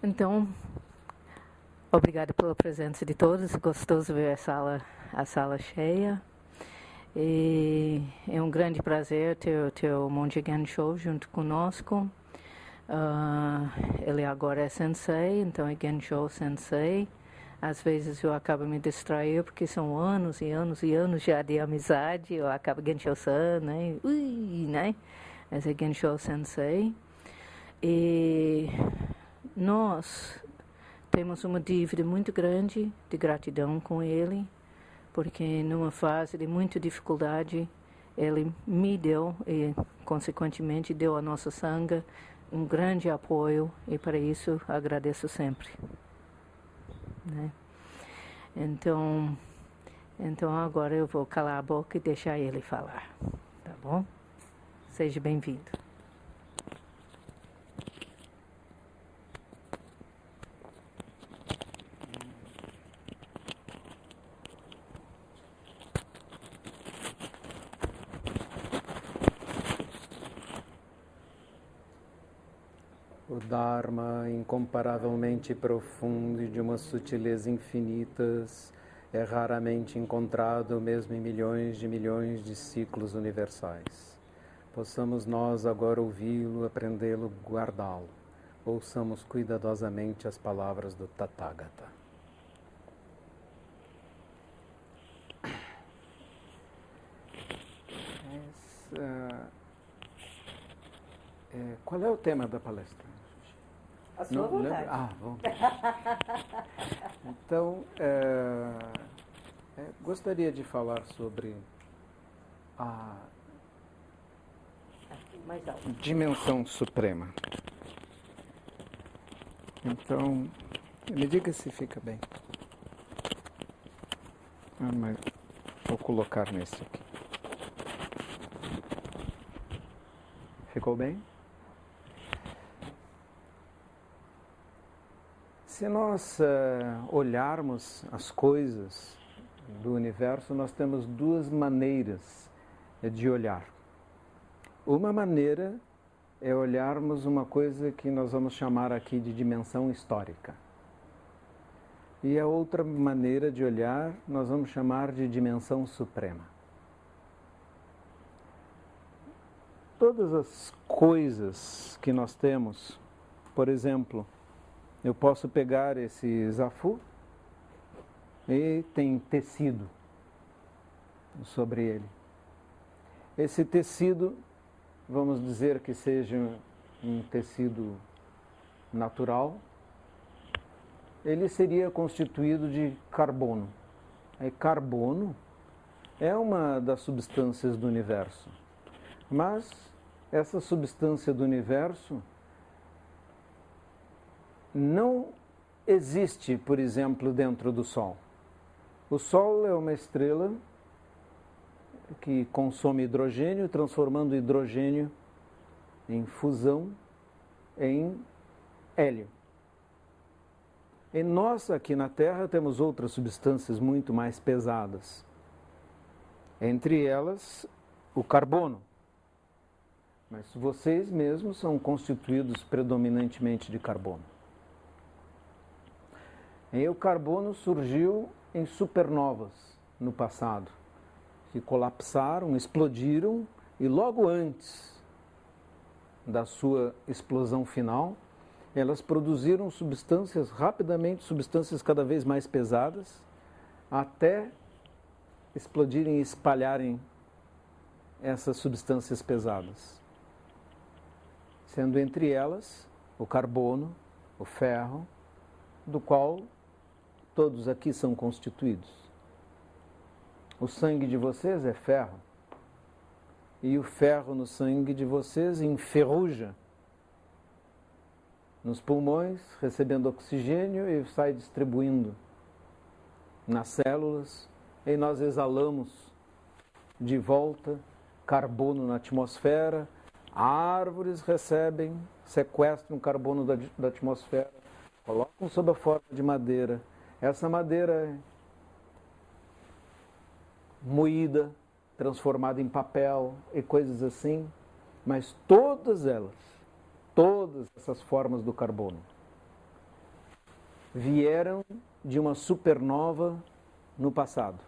Então, obrigada pela presença de todos. Gostoso ver a sala cheia. E é um grande prazer ter o Monge Gensho junto conosco. Ele agora é sensei, então é Gensho Sensei. Às vezes eu acabo me distrair porque são anos e anos e anos já de amizade. Eu acabo Gensho-san, né? Né? Mas é Gensho Sensei. E nós temos uma dívida muito grande de gratidão com ele, porque numa fase de muita dificuldade, ele me deu e, consequentemente, deu à nossa sangha um grande apoio, e para isso agradeço sempre. Né? Então agora eu vou calar a boca e deixar ele falar, tá bom? Seja bem-vindo. O Dharma, incomparavelmente profundo e de uma sutileza infinitas, é raramente encontrado mesmo em milhões de ciclos universais. Possamos nós agora ouvi-lo, aprendê-lo, guardá-lo. Ouçamos cuidadosamente as palavras do Tathagata. Qual é o tema da palestra? A sua vontade. Bom. Então, gostaria de falar sobre a dimensão suprema. Então, me diga se fica bem. Mas vou colocar nesse aqui. Ficou bem? Se nós olharmos as coisas do universo, nós temos duas maneiras de olhar. Uma maneira é olharmos uma coisa que nós vamos chamar aqui de dimensão histórica. E a outra maneira de olhar nós vamos chamar de dimensão suprema. Todas as coisas que nós temos, por exemplo, eu posso pegar esse zafu e tem tecido sobre ele. Esse tecido, vamos dizer que seja um tecido natural, ele seria constituído de carbono. E carbono é uma das substâncias do universo, mas essa substância do universo não existe, por exemplo, dentro do Sol. O Sol é uma estrela que consome hidrogênio, transformando hidrogênio em fusão em hélio. E nós aqui na Terra temos outras substâncias muito mais pesadas. Entre elas, o carbono. Mas vocês mesmos são constituídos predominantemente de carbono. E o carbono surgiu em supernovas no passado, que colapsaram, explodiram e logo antes da sua explosão final, elas produziram substâncias rapidamente, substâncias cada vez mais pesadas, até explodirem e espalharem essas substâncias pesadas. Sendo entre elas o carbono, o ferro, do qual todos aqui são constituídos. O sangue de vocês é ferro. E o ferro no sangue de vocês enferruja nos pulmões, recebendo oxigênio e sai distribuindo nas células. E nós exalamos de volta carbono na atmosfera. Árvores recebem, sequestram carbono da atmosfera, colocam sob a forma de madeira. Essa madeira é moída, transformada em papel e coisas assim, mas todas essas formas do carbono, vieram de uma supernova no passado,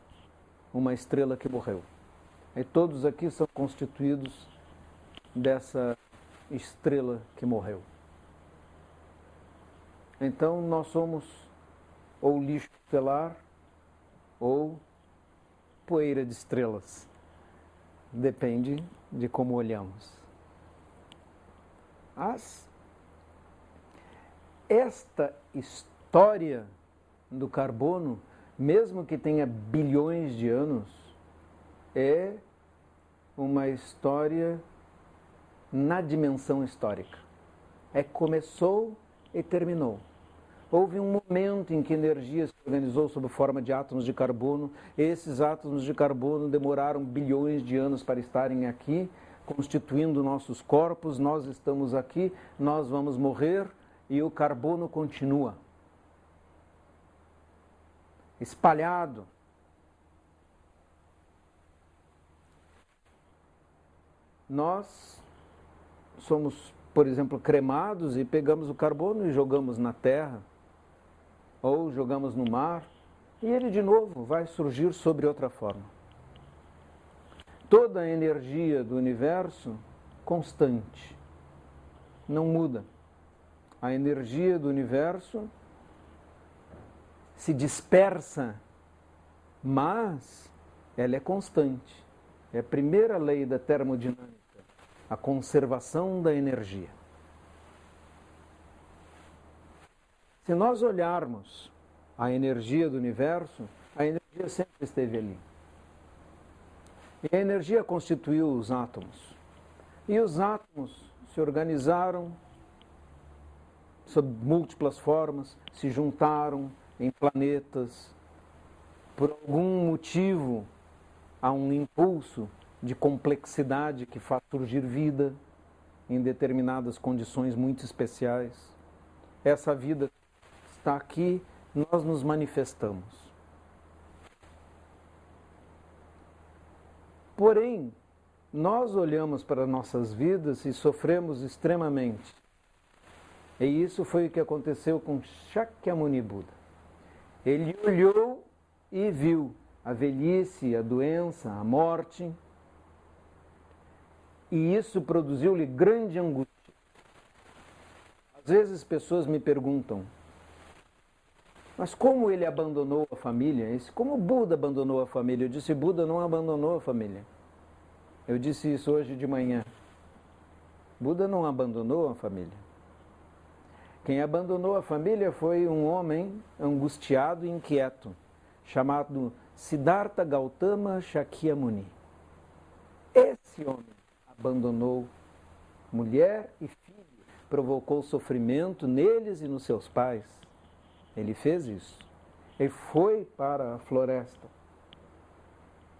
uma estrela que morreu. E todos aqui são constituídos dessa estrela que morreu. Então nós somos ou lixo estelar ou poeira de estrelas. Depende de como olhamos. Esta história do carbono, mesmo que tenha bilhões de anos, é uma história na dimensão histórica. Começou e terminou. Houve um momento em que a energia se organizou sob forma de átomos de carbono. Esses átomos de carbono demoraram bilhões de anos para estarem aqui, constituindo nossos corpos. Nós estamos aqui, nós vamos morrer e o carbono continua espalhado. Nós somos, por exemplo, cremados e pegamos o carbono e jogamos na terra ou jogamos no mar e ele de novo vai surgir sobre outra forma. Toda a energia do universo constante, não muda. A energia do universo se dispersa, mas ela é constante. É a primeira lei da termodinâmica, a conservação da energia. Se nós olharmos a energia do universo, a energia sempre esteve ali. E a energia constituiu os átomos. E os átomos se organizaram sob múltiplas formas, se juntaram em planetas. Por algum motivo, há um impulso de complexidade que faz surgir vida em determinadas condições muito especiais. Essa vida está aqui, nós nos manifestamos. Porém, nós olhamos para nossas vidas e sofremos extremamente. E isso foi o que aconteceu com Shakyamuni Buda. Ele olhou e viu a velhice, a doença, a morte, e isso produziu-lhe grande angústia. Às vezes pessoas me perguntam, mas como ele abandonou a família? Como Buda abandonou a família? Eu disse, Buda não abandonou a família. Eu disse isso hoje de manhã. Buda não abandonou a família. Quem abandonou a família foi um homem angustiado e inquieto, chamado Siddhartha Gautama Shakyamuni. Esse homem abandonou mulher e filho, provocou sofrimento neles e nos seus pais. Ele fez isso. Ele foi para a floresta.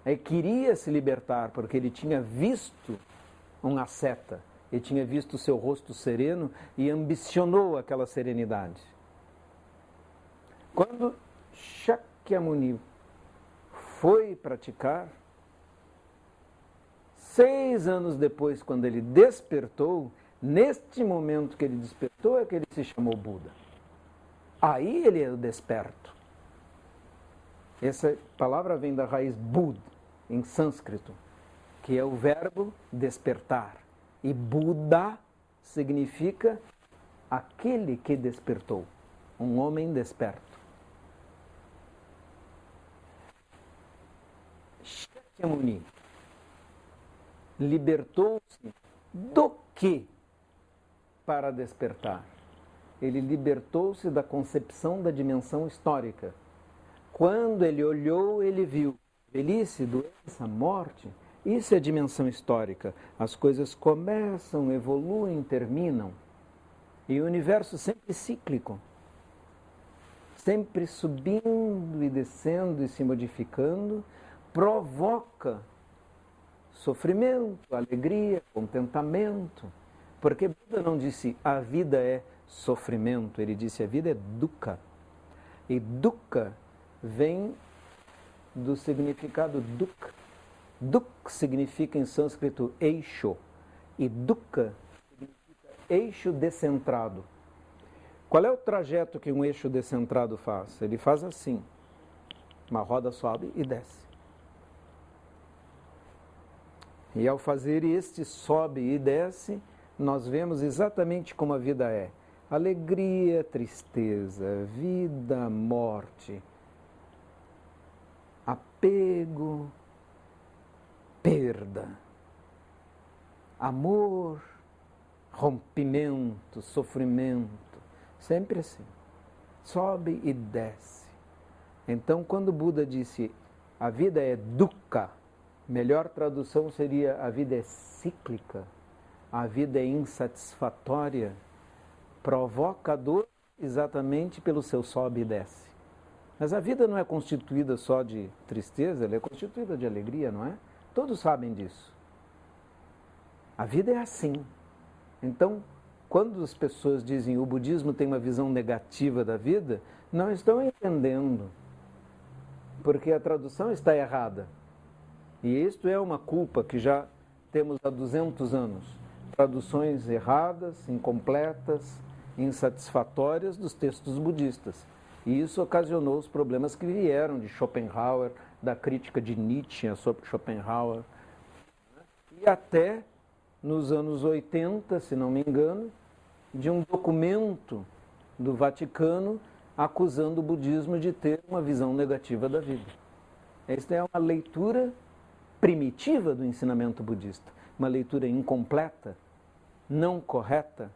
Ele queria se libertar, porque ele tinha visto um asceta. Ele tinha visto o seu rosto sereno e ambicionou aquela serenidade. Quando Shakyamuni foi praticar, 6 anos depois, quando ele despertou, neste momento que ele despertou, é que ele se chamou Buda. Aí ele é o desperto. Essa palavra vem da raiz Bud, em sânscrito, que é o verbo despertar. E Buda significa aquele que despertou, um homem desperto. Shakyamuni libertou-se do que para despertar? Ele libertou-se da concepção da dimensão histórica. Quando ele olhou, ele viu velhice, doença, morte. Isso é dimensão histórica. As coisas começam, evoluem, terminam. E o universo sempre cíclico. Sempre subindo e descendo e se modificando, provoca sofrimento, alegria, contentamento. Porque Buda não disse a vida é sofrimento, ele disse a vida é dukkha. E dukkha vem do significado dukkha. Duk significa em sânscrito eixo, e dukkha significa eixo descentrado. Qual é o trajeto que um eixo descentrado faz? Ele faz assim. Uma roda sobe e desce. E ao fazer este sobe e desce, nós vemos exatamente como a vida é. Alegria, tristeza, vida, morte, apego, perda, amor, rompimento, sofrimento, sempre assim. Sobe e desce. Então, quando Buda disse a vida é dukkha, melhor tradução seria a vida é cíclica, a vida é insatisfatória, provoca dor exatamente pelo seu sobe e desce. Mas a vida não é constituída só de tristeza, ela é constituída de alegria, não é? Todos sabem disso. A vida é assim. Então, quando as pessoas dizem o budismo tem uma visão negativa da vida, não estão entendendo, porque a tradução está errada. E isto é uma culpa que já temos há 200 anos. Traduções erradas, incompletas, insatisfatórias dos textos budistas. E isso ocasionou os problemas que vieram de Schopenhauer, da crítica de Nietzsche sobre Schopenhauer. E até nos anos 80, se não me engano, de um documento do Vaticano acusando o budismo de ter uma visão negativa da vida. Esta é uma leitura primitiva do ensinamento budista, uma leitura incompleta, não correta,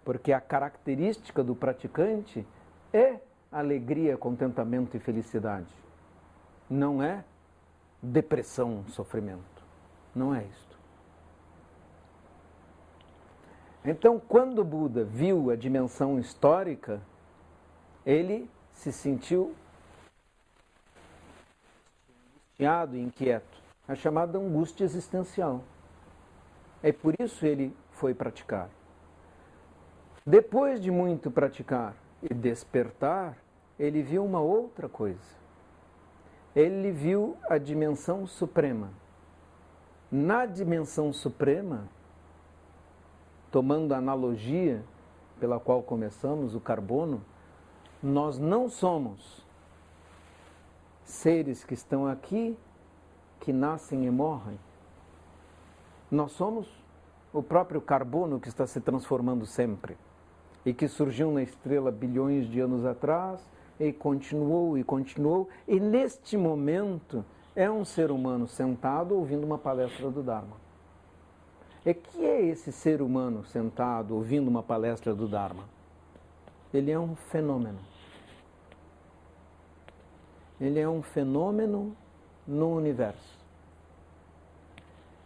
porque a característica do praticante é alegria, contentamento e felicidade. Não é depressão, sofrimento. Não é isto. Então, quando Buda viu a dimensão histórica, ele se sentiu angustiado e inquieto. A chamada angústia existencial. É por isso ele foi praticar. Depois de muito praticar e despertar, ele viu uma outra coisa. Ele viu a dimensão suprema. Na dimensão suprema, tomando a analogia pela qual começamos, o carbono, nós não somos seres que estão aqui, que nascem e morrem. Nós somos o próprio carbono que está se transformando sempre e que surgiu na estrela bilhões de anos atrás e continuou, e neste momento é um ser humano sentado ouvindo uma palestra do Dharma. E que é esse ser humano sentado ouvindo uma palestra do Dharma? Ele é um fenômeno. Ele é um fenômeno no universo.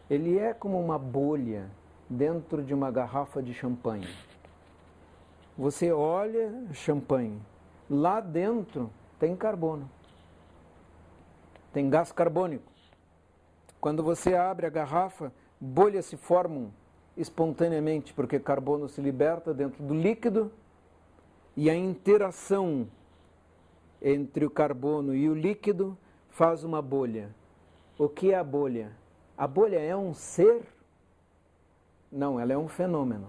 Ele é como uma bolha dentro de uma garrafa de champanhe. Você olha champanhe, lá dentro tem carbono, tem gás carbônico. Quando você abre a garrafa, bolhas se formam espontaneamente, porque carbono se liberta dentro do líquido e a interação entre o carbono e o líquido faz uma bolha. O que é a bolha? A bolha é um ser? Não, ela é um fenômeno.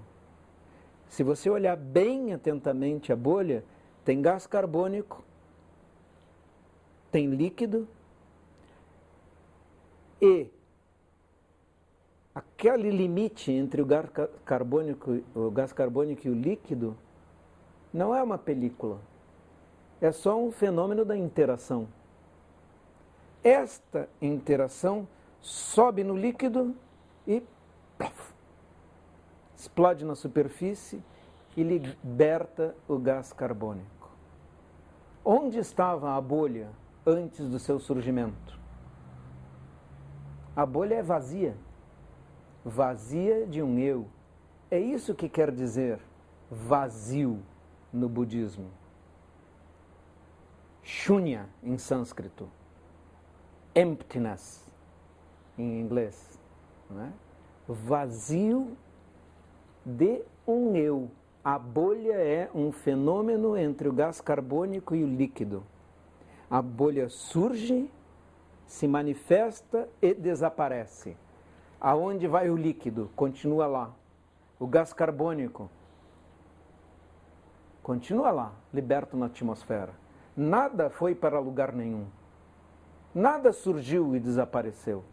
Se você olhar bem atentamente a bolha, tem gás carbônico, tem líquido e aquele limite entre o gás carbônico e o líquido não é uma película, é só um fenômeno da interação. Esta interação sobe no líquido e explode na superfície e liberta o gás carbônico. Onde estava a bolha antes do seu surgimento? A bolha é vazia. Vazia de um eu. É isso que quer dizer vazio no budismo. Shunya em sânscrito. Emptiness em inglês. Não é? Vazio de um eu. A bolha é um fenômeno entre o gás carbônico e o líquido. A bolha surge, se manifesta e desaparece. Aonde vai o líquido? Continua lá. O gás carbônico continua lá, liberto na atmosfera. Nada foi para lugar nenhum. Nada surgiu e desapareceu.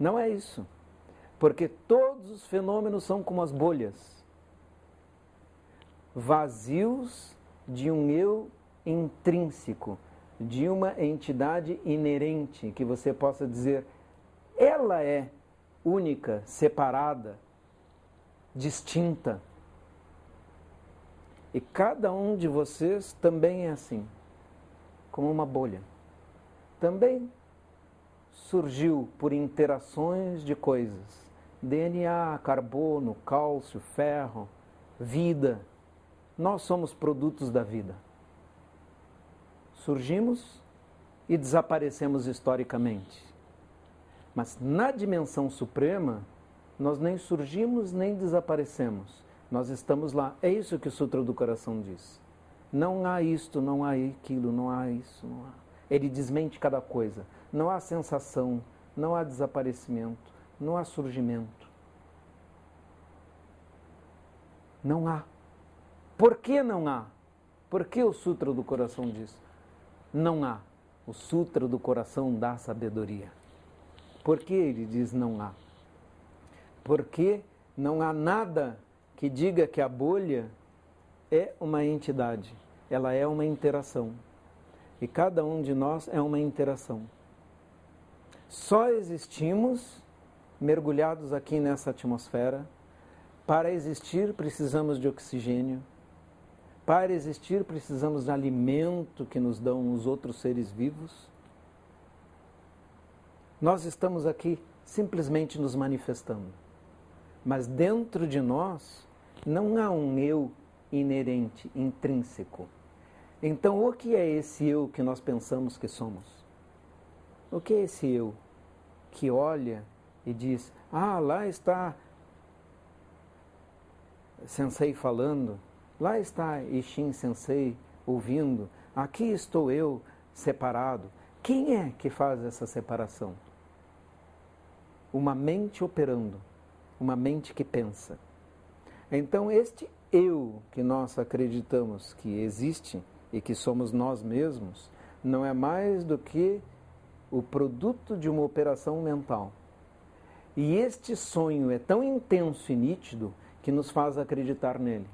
Não é isso. Porque todos os fenômenos são como as bolhas, vazios de um eu intrínseco, de uma entidade inerente, que você possa dizer, ela é única, separada, distinta. E cada um de vocês também é assim, como uma bolha. Também surgiu por interações de coisas. DNA, carbono, cálcio, ferro, vida. Nós somos produtos da vida. Surgimos e desaparecemos historicamente. Mas na dimensão suprema, nós nem surgimos nem desaparecemos. Nós estamos lá. É isso que o Sutra do Coração diz. Não há isto, não há aquilo, não há isso, não há. Ele desmente cada coisa. Não há sensação, não há desaparecimento, não há surgimento. Não há. Por que não há? Por que o Sutra do Coração diz? Não há. O Sutra do Coração dá sabedoria. Por que ele diz não há? Porque não há nada que diga que a bolha é uma entidade. Ela é uma interação. E cada um de nós é uma interação. Só existimos mergulhados aqui nessa atmosfera. Para existir, precisamos de oxigênio. Para existir, precisamos de alimento que nos dão os outros seres vivos. Nós estamos aqui simplesmente nos manifestando. Mas dentro de nós não há um eu inerente, intrínseco. Então, o que é esse eu que nós pensamos que somos? O que é esse eu que olha e diz, lá está Sensei falando, lá está Ishin Sensei ouvindo, aqui estou eu separado. Quem é que faz essa separação? Uma mente operando, uma mente que pensa. Então, este eu que nós acreditamos que existe e que somos nós mesmos, não é mais do que o produto de uma operação mental. E este sonho é tão intenso e nítido que nos faz acreditar nele.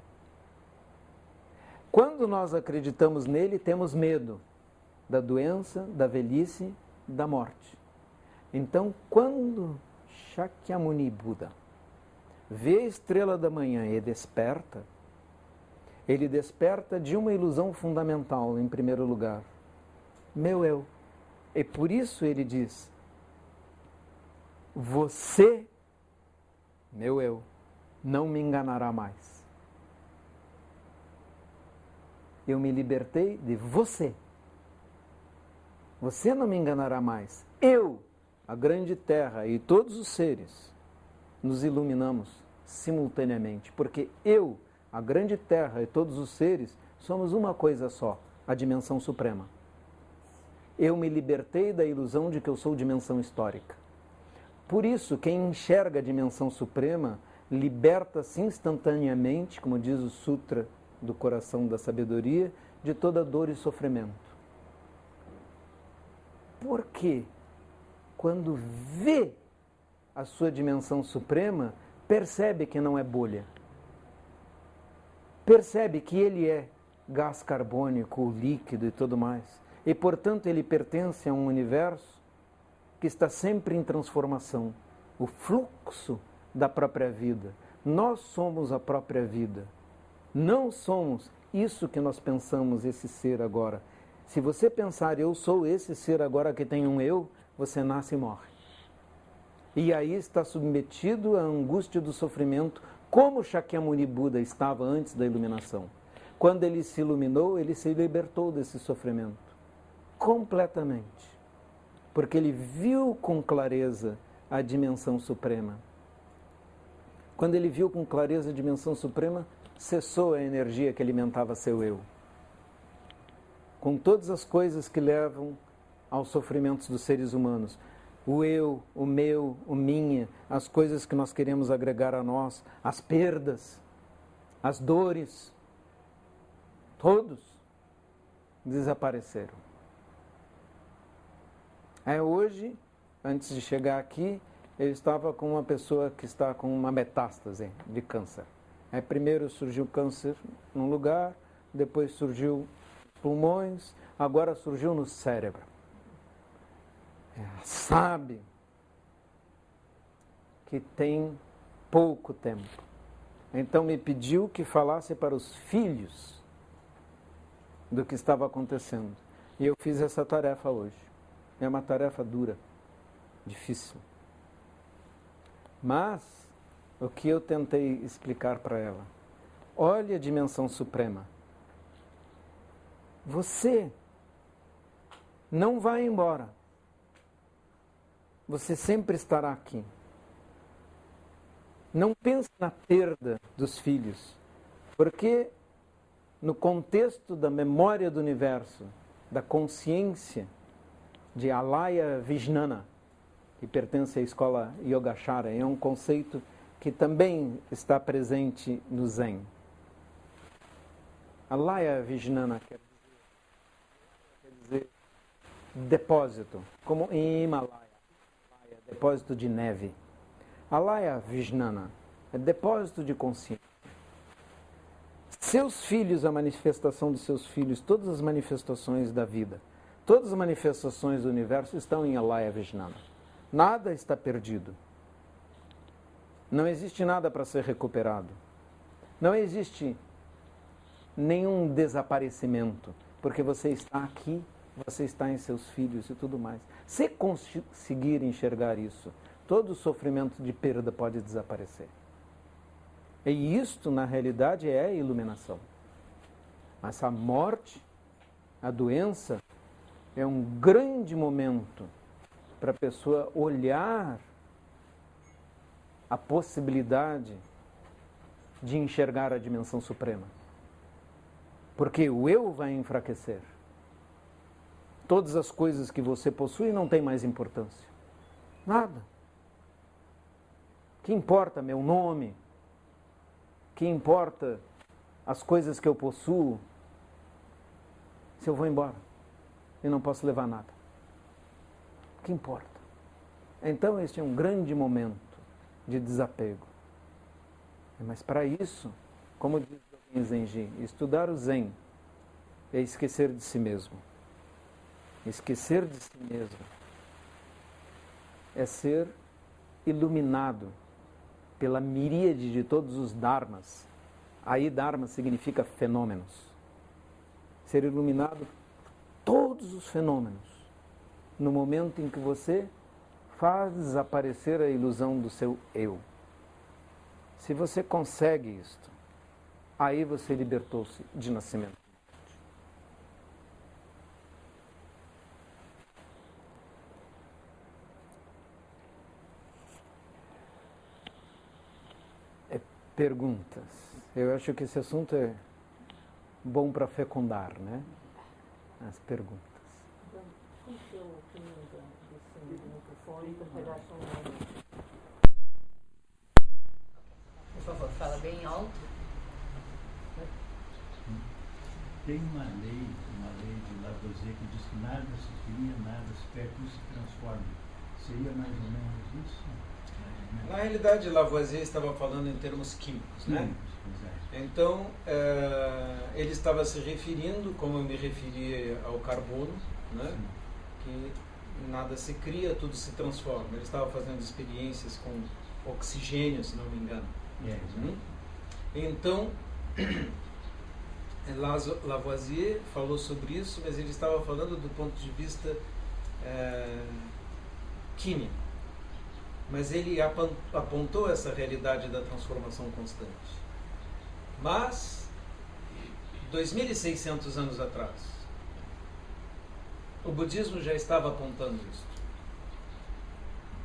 Quando nós acreditamos nele, temos medo da doença, da velhice, da morte. Então, quando Shakyamuni Buda vê a estrela da manhã e desperta, ele desperta de uma ilusão fundamental, em primeiro lugar. Meu eu. E por isso ele diz, você, meu eu, não me enganará mais. Eu me libertei de você. Você não me enganará mais. Eu, a grande terra e todos os seres, nos iluminamos simultaneamente, porque eu, a grande terra e todos os seres, somos uma coisa só, a dimensão suprema. Eu me libertei da ilusão de que eu sou dimensão histórica. Por isso, quem enxerga a dimensão suprema, liberta-se instantaneamente, como diz o Sutra do Coração da Sabedoria, de toda dor e sofrimento. Porque, quando vê a sua dimensão suprema, percebe que não é bolha. Percebe que ele é gás carbônico, líquido e tudo mais. E, portanto, ele pertence a um universo que está sempre em transformação. O fluxo da própria vida. Nós somos a própria vida. Não somos isso que nós pensamos, esse ser agora. Se você pensar, eu sou esse ser agora que tem um eu, você nasce e morre. E aí está submetido à angústia do sofrimento, como Shakyamuni Buda estava antes da iluminação. Quando ele se iluminou, ele se libertou desse sofrimento. Completamente. Porque ele viu com clareza a dimensão suprema. Quando ele viu com clareza a dimensão suprema, cessou a energia que alimentava seu eu. Com todas as coisas que levam aos sofrimentos dos seres humanos. O eu, o meu, o minha, as coisas que nós queremos agregar a nós, as perdas, as dores, Todos desapareceram. Hoje, antes de chegar aqui, eu estava com uma pessoa que está com uma metástase de câncer. Primeiro surgiu câncer num lugar, depois surgiu pulmões, agora surgiu no cérebro. Sabe que tem pouco tempo. Então me pediu que falasse para os filhos do que estava acontecendo. E eu fiz essa tarefa hoje. É uma tarefa dura, difícil. Mas o que eu tentei explicar para ela, olhe a dimensão suprema. Você não vai embora. Você sempre estará aqui. Não pense na perda dos filhos, porque no contexto da memória do universo, da consciência de Alaya Vijnana, que pertence à escola Yogacara, é um conceito que também está presente no Zen. Alaya Vijnana quer dizer depósito, como em Himalaia, depósito de neve. Alaya Vijnana é depósito de consciência. Seus filhos, a manifestação dos seus filhos, todas as manifestações da vida, todas as manifestações do universo estão em Alaya Vijnana. Nada está perdido. Não existe nada para ser recuperado. Não existe nenhum desaparecimento, porque você está aqui, você está em seus filhos e tudo mais. Se conseguir enxergar isso, todo o sofrimento de perda pode desaparecer. E isto, na realidade, é a iluminação. Mas a morte, a doença, é um grande momento para a pessoa olhar a possibilidade de enxergar a dimensão suprema. Porque o eu vai enfraquecer. Todas as coisas que você possui não têm mais importância. Nada. Que importa meu nome? Que importa as coisas que eu possuo? Se eu vou embora e não posso levar nada. Que importa? Então este é um grande momento de desapego. Mas para isso, como diz o Zenji, estudar o Zen é esquecer de si mesmo. Esquecer de si mesmo é ser iluminado pela miríade de todos os dharmas. Aí dharma significa fenômenos. Ser iluminado por todos os fenômenos no momento em que você faz desaparecer a ilusão do seu eu. Se você consegue isto, aí você libertou-se de nascimento. Perguntas. Eu acho que esse assunto é bom para fecundar, né? As perguntas. Qual é a opinião desse microfone para pegar a sua... Por favor, fala bem alto. Tem uma lei de Lavoisier que diz que nada se cria, nada se perde, tudo se transforma. Seria mais ou menos isso? Na realidade, Lavoisier estava falando em termos químicos, né? Então, ele estava se referindo, como eu me referi ao carbono, né? Que nada se cria, tudo se transforma. Ele estava fazendo experiências com oxigênio, se não me engano. Então, Lavoisier falou sobre isso, mas ele estava falando do ponto de vista químico. Mas ele apontou essa realidade da transformação constante. Mas, 2.600 anos atrás, o budismo já estava apontando isso.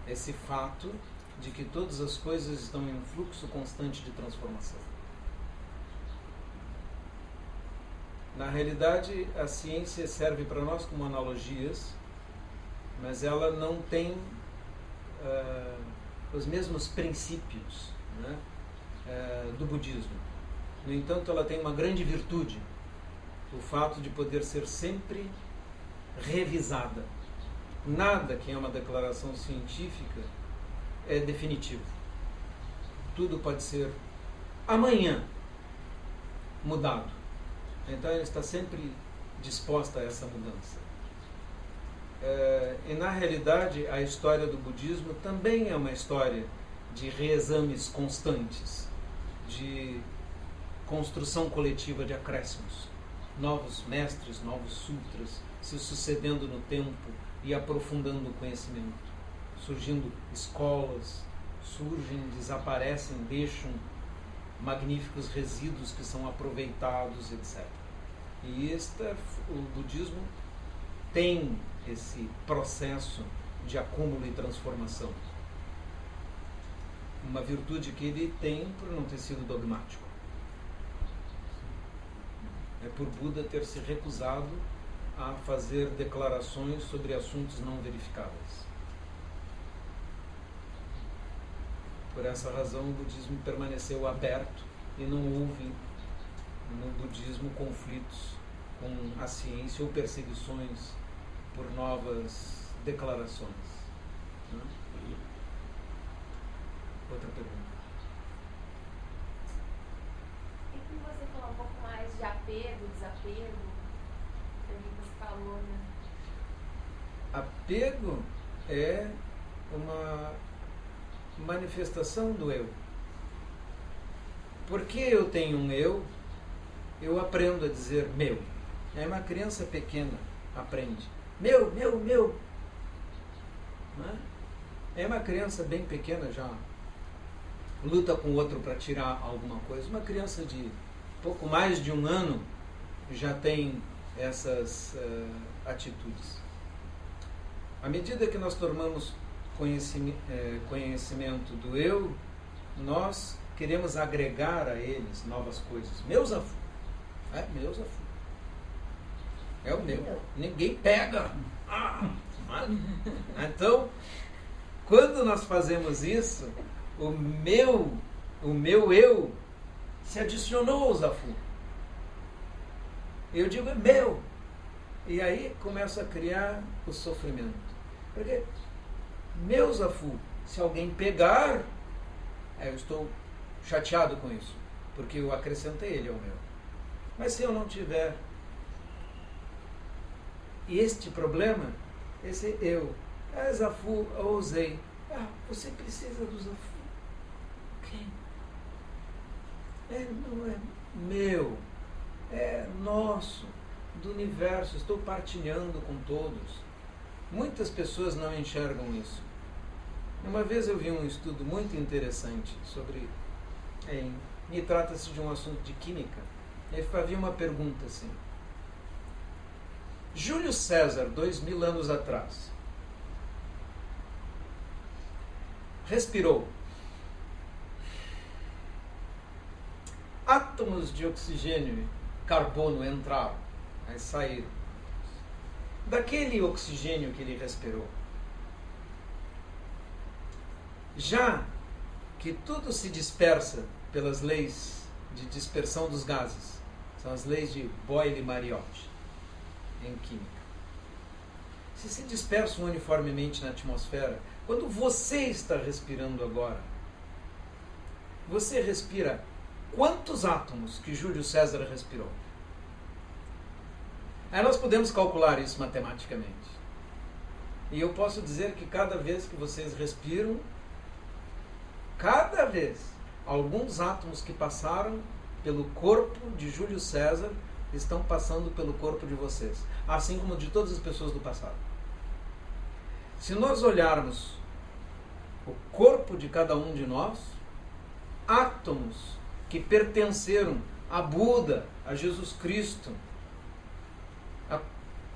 Esse fato de que todas as coisas estão em um fluxo constante de transformação. Na realidade, a ciência serve para nós como analogias, mas ela não tem os mesmos princípios, né, do budismo. No entanto, ela tem uma grande virtude, o fato de poder ser sempre revisada. Nada que é uma declaração científica é definitivo. Tudo pode ser amanhã mudado. Então ela está sempre disposta a essa mudança. E na realidade a história do budismo também é uma história de reexames constantes, de construção coletiva de acréscimos, novos mestres, novos sutras se sucedendo no tempo e aprofundando o conhecimento, surgindo escolas, surgem, desaparecem, deixam magníficos resíduos que são aproveitados, etc. E o budismo tem esse processo de acúmulo e transformação. Uma virtude que ele tem por não ter sido dogmático. É por Buda ter se recusado a fazer declarações sobre assuntos não verificáveis. Por essa razão o budismo permaneceu aberto e não houve no budismo conflitos com a ciência ou perseguições por novas declarações. Outra pergunta. E que você falou um pouco mais de apego, desapego, que você falou, né? Apego é uma manifestação do eu. Porque eu tenho um eu aprendo a dizer meu. É uma criança pequena aprende. Meu. Não é? É uma criança bem pequena já luta com o outro para tirar alguma coisa. Uma criança de pouco mais de 1 ano já tem essas atitudes. À medida que nós tomamos conhecimento do eu, nós queremos agregar a eles novas coisas. Meu Zafu. Meu Zafu. É o meu. Ninguém pega. Então, quando nós fazemos isso, o meu eu se adicionou ao Zafu. Eu digo, é meu. E aí começa a criar o sofrimento. Porque meu Zafu, se alguém pegar, eu estou chateado com isso, porque eu acrescentei ele ao meu. Mas se eu não tiver este problema, esse eu, Zafu, eu usei. Você precisa do Zafu. Quem? Não é meu, é nosso, do universo, estou partilhando com todos. Muitas pessoas não enxergam isso. Uma vez eu vi um estudo muito interessante sobre... E trata-se de um assunto de química. E havia uma pergunta assim. Júlio César, 2000 anos atrás, respirou. Átomos de oxigênio e carbono entraram, aí saíram. Daquele oxigênio que ele respirou, já que tudo se dispersa pelas leis de dispersão dos gases, são as leis de Boyle-Mariotte em química. Se dispersam uniformemente na atmosfera, quando você está respirando agora, você respira quantos átomos que Júlio César respirou? Aí nós podemos calcular isso matematicamente. E eu posso dizer que cada vez que vocês respiram, cada vez, alguns átomos que passaram pelo corpo de Júlio César estão passando pelo corpo de vocês, assim como de todas as pessoas do passado. Se nós olharmos o corpo de cada um de nós, átomos que pertenceram a Buda, a Jesus Cristo, a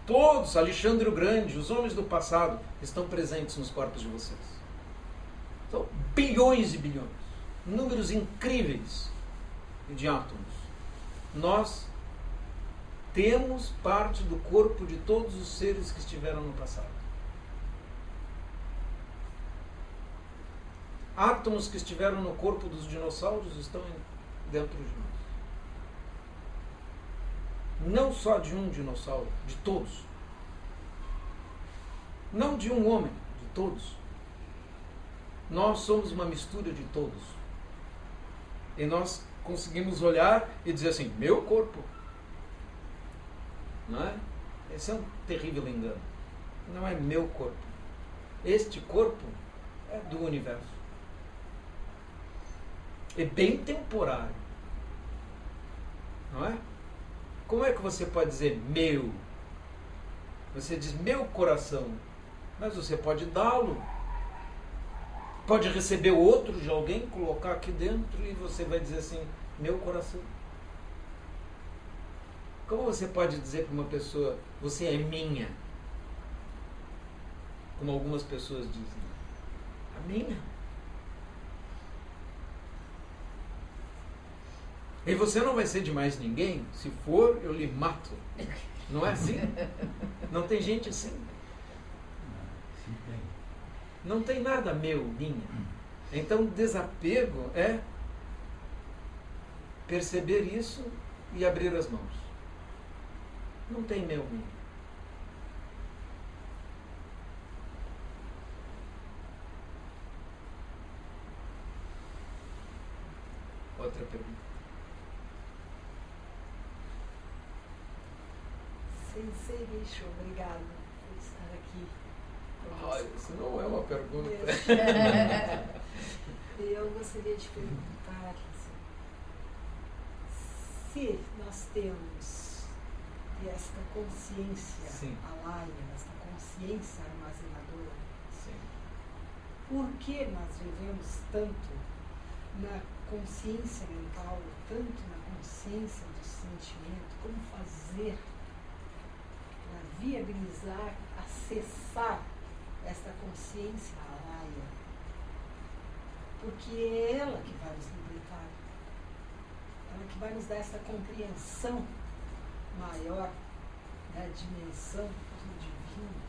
todos, Alexandre o Grande, os homens do passado, estão presentes nos corpos de vocês. São bilhões e bilhões, números incríveis de átomos. Nós temos parte do corpo de todos os seres que estiveram no passado. Átomos que estiveram no corpo dos dinossauros estão dentro de nós. não só de um dinossauro, de todos. Não de um homem, de todos. Nós somos uma mistura de todos. E nós conseguimos olhar e dizer assim, meu corpo. Não é? Esse é um terrível engano. Não é meu corpo. Este corpo é do universo. É bem temporário. Não é? Como é que você pode dizer meu? Você diz meu coração, mas você pode dá-lo. Pode receber outro de alguém, colocar aqui dentro e você vai dizer assim, meu coração. Como você pode dizer para uma pessoa, você é minha? Como algumas pessoas dizem. A minha. E você não vai ser de mais ninguém? Se for, eu lhe mato. Não é assim? Não tem gente assim? Sim, tem. Não tem nada meu, minha. Então, desapego é perceber isso e abrir as mãos. Não tem meu, minha. Outra pergunta. Sensei Richo, obrigado por estar aqui. Isso não é uma pergunta. Eu gostaria de perguntar assim, se nós temos esta consciência Sim. alaia, esta consciência armazenadora, Sim. por que nós vivemos tanto na consciência mental, tanto na consciência do sentimento, como fazer para viabilizar, acessar esta consciência alaia? Porque é ela que vai nos libertar, ela que vai nos dar essa compreensão maior da dimensão do divino.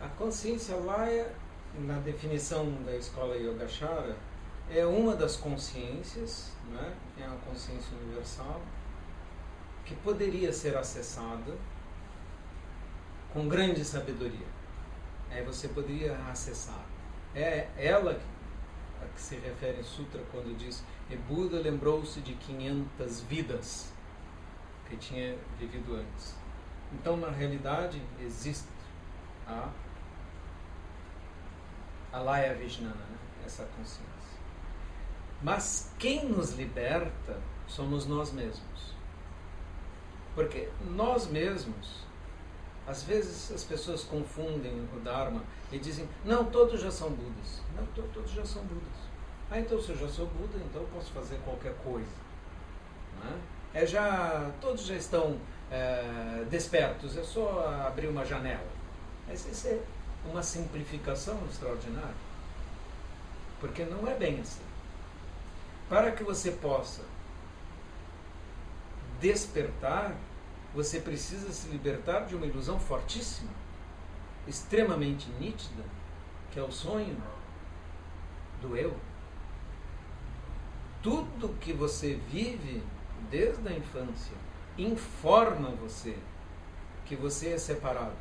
A consciência Alaya, na definição da escola Yogacara, é uma das consciências, né? É uma consciência universal, que poderia ser acessada com grande sabedoria. Aí você poderia acessar. É ela a que se refere em Sutra quando diz e Buda lembrou-se de 500 vidas que tinha vivido antes. Então, na realidade, existe a Alaya Vijnana, né? Essa consciência. Mas quem nos liberta somos nós mesmos. Porque nós mesmos, às vezes as pessoas confundem o Dharma e dizem, não, todos já são Budas. Não, todos já são Budas. Ah, então se eu já sou Buda, então eu posso fazer qualquer coisa. Não é? Todos já estão despertos, é só abrir uma janela. Mas isso é uma simplificação extraordinária. Porque não é bem assim. Para que você possa despertar, você precisa se libertar de uma ilusão fortíssima, extremamente nítida, que é o sonho do eu. Tudo que você vive desde a infância informa você que você é separado.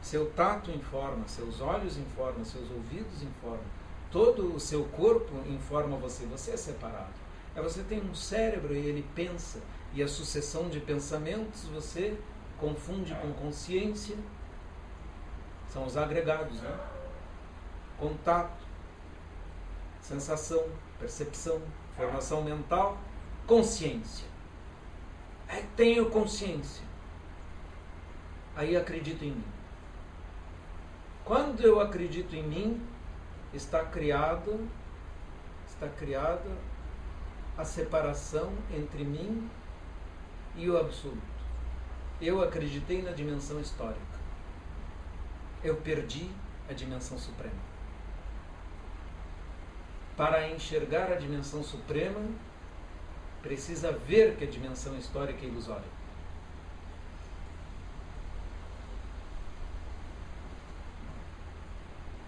Seu tato informa, seus olhos informam, seus ouvidos informam, todo o seu corpo informa você, você é separado. Você tem um cérebro e ele pensa, e a sucessão de pensamentos você confunde com consciência. São os agregados, né? Contato, sensação, percepção, formação mental, consciência. Aí tenho consciência. Aí acredito em mim. Quando eu acredito em mim, está criada a separação entre mim e o absoluto. Eu acreditei na dimensão histórica. Eu perdi a dimensão suprema. Para enxergar a dimensão suprema, precisa ver que a dimensão histórica é ilusória.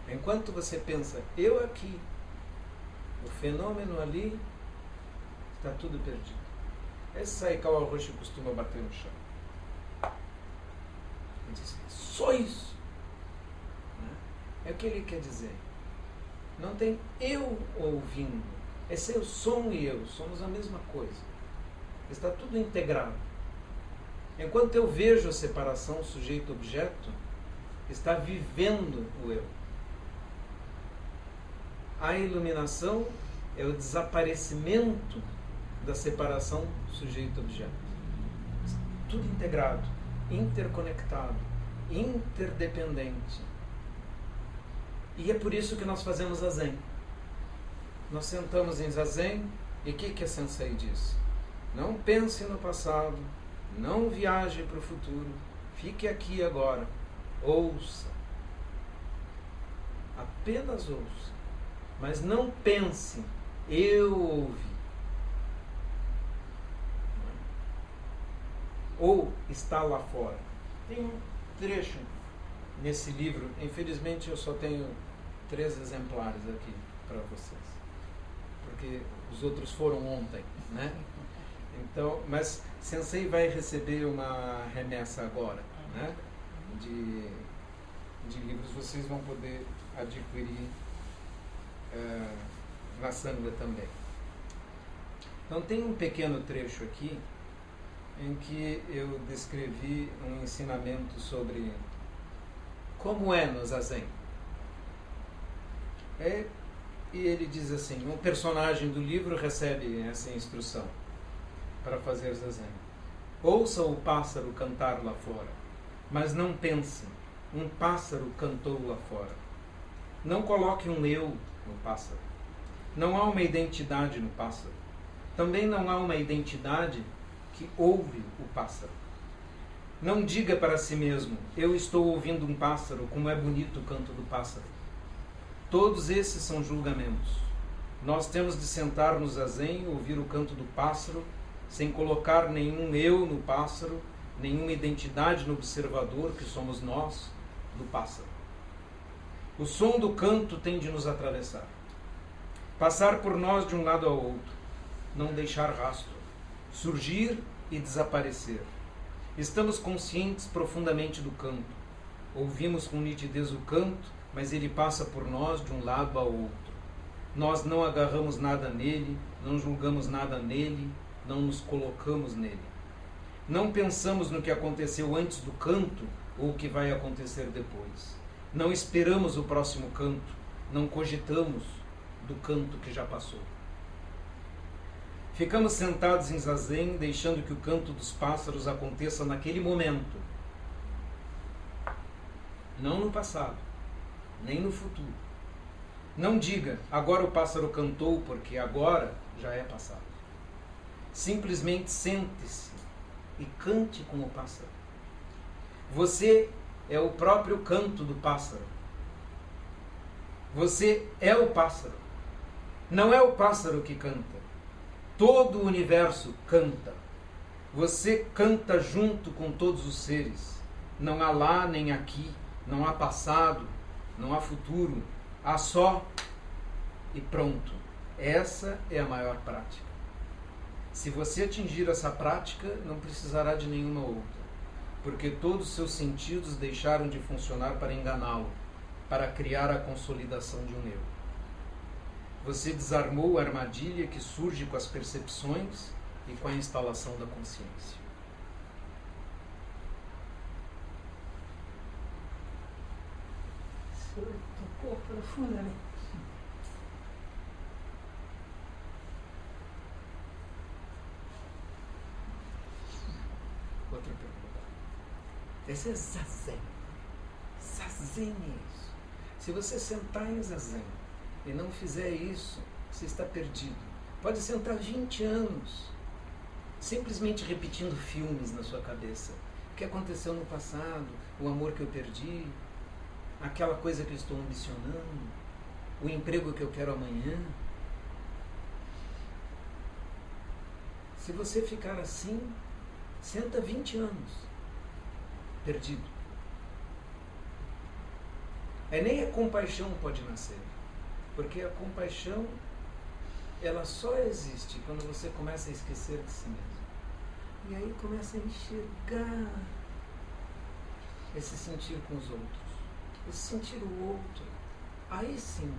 Enquanto você pensa, eu aqui, o fenômeno ali, está tudo perdido. Esse Saikawa Roshi costuma bater no chão. Ele diz, só isso. É o que ele quer dizer. Não tem eu ouvindo. É seu som e eu. Somos a mesma coisa. Está tudo integrado. Enquanto eu vejo a separação sujeito-objeto, está vivendo o eu. A iluminação é o desaparecimento da separação sujeito-objeto. Tudo integrado, interconectado, interdependente. E é por isso que nós fazemos zazen. Nós sentamos em zazen e o que a Sensei diz? Não pense no passado, não viaje para o futuro, fique aqui agora, ouça. Apenas ouça. Mas não pense, eu ouvi. Ou está lá fora. Tem um trecho nesse livro, infelizmente eu só tenho 3 exemplares aqui para vocês, porque os outros foram ontem, né? Então, mas Sensei vai receber uma remessa agora, né? De livros, vocês vão poder adquirir na Sangha também. Então tem um pequeno trecho aqui em que eu descrevi um ensinamento sobre como é no zazen. E ele diz assim, um personagem do livro recebe essa instrução para fazer zazen. Ouça o pássaro cantar lá fora, mas não pense, um pássaro cantou lá fora. Não coloque um eu no pássaro. Não há uma identidade no pássaro. Também não há uma identidade que ouve o pássaro. Não diga para si mesmo, eu estou ouvindo um pássaro, como é bonito o canto do pássaro. Todos esses são julgamentos. Nós temos de sentar no zazen, ouvir o canto do pássaro, sem colocar nenhum eu no pássaro, nenhuma identidade no observador, que somos nós, do pássaro. O som do canto tem de nos atravessar. Passar por nós de um lado ao outro. Não deixar rastro. Surgir e desaparecer. Estamos conscientes profundamente do canto. Ouvimos com nitidez o canto, mas ele passa por nós de um lado ao outro. Nós não agarramos nada nele, não julgamos nada nele, não nos colocamos nele. Não pensamos no que aconteceu antes do canto ou o que vai acontecer depois. Não esperamos o próximo canto, não cogitamos do canto que já passou. Ficamos sentados em zazen, deixando que o canto dos pássaros aconteça naquele momento. Não no passado, nem no futuro. Não diga, agora o pássaro cantou, porque agora já é passado. Simplesmente sente-se e cante com o pássaro. Você é o próprio canto do pássaro. Você é o pássaro. Não é o pássaro que canta. Todo o universo canta. Você canta junto com todos os seres. Não há lá nem aqui, não há passado, não há futuro. Há só e pronto. Essa é a maior prática. Se você atingir essa prática, não precisará de nenhuma outra, porque todos os seus sentidos deixaram de funcionar para enganá-lo, para criar a consolidação de um eu. Você desarmou a armadilha que surge com as percepções e com a instalação da consciência. O senhor tocou profundamente. Outra pergunta. Esse é zazen. Zazen é isso. Se você sentar em zazen e não fizer isso, você está perdido. Pode sentar 20 anos, simplesmente repetindo filmes na sua cabeça. O que aconteceu no passado, o amor que eu perdi, aquela coisa que eu estou ambicionando, o emprego que eu quero amanhã. Se você ficar assim, senta 20 anos, perdido. Aí nem a compaixão pode nascer. Porque a compaixão, ela só existe quando você começa a esquecer de si mesmo. E aí começa a enxergar Esse sentir com os outros, esse sentir o outro, aí sim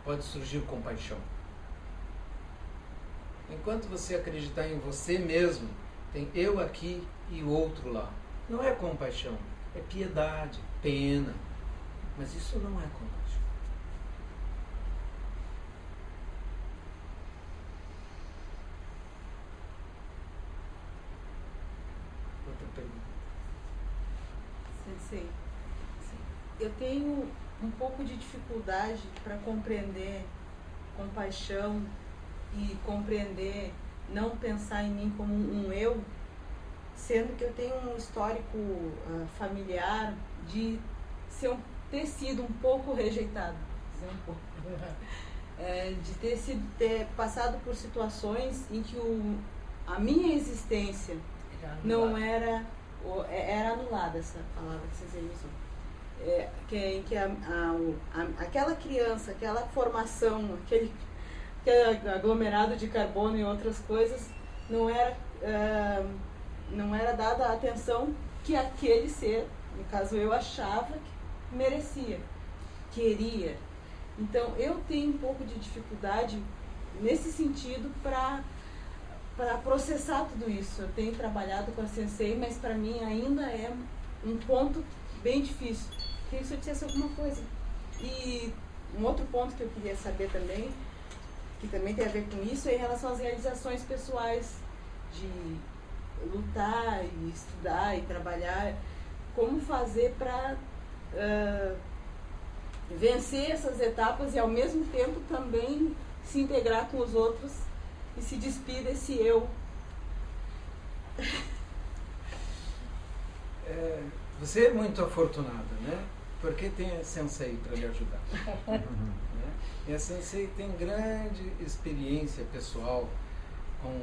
pode surgir compaixão. Enquanto você acreditar em você mesmo, tem eu aqui e o outro lá. Não é compaixão, é piedade, pena. Mas isso não é compaixão. Outra pergunta. Sensei, eu tenho um pouco de dificuldade para compreender compaixão e compreender, não pensar em mim como um eu, sendo que eu tenho um histórico familiar de ter sido um pouco rejeitado, de ter passado por situações em que a minha existência não era anulada, essa palavra que vocês usam, em que aquela criança, aquela formação, aquele aglomerado de carbono e outras coisas não era dada a atenção que aquele ser, no caso eu, achava que merecia, queria. Então eu tenho um pouco de dificuldade nesse sentido para processar tudo isso. Eu tenho trabalhado com a Sensei, mas para mim ainda é um ponto bem difícil. Queria que você dissesse alguma coisa. E um outro ponto que eu queria saber também, que também tem a ver com isso, é em relação às realizações pessoais, de lutar e estudar e trabalhar. Como fazer para vencer essas etapas e ao mesmo tempo também se integrar com os outros e se despir desse eu. Você é muito afortunada, né? Porque tem a Sensei para lhe ajudar. Né? E a Sensei tem grande experiência pessoal com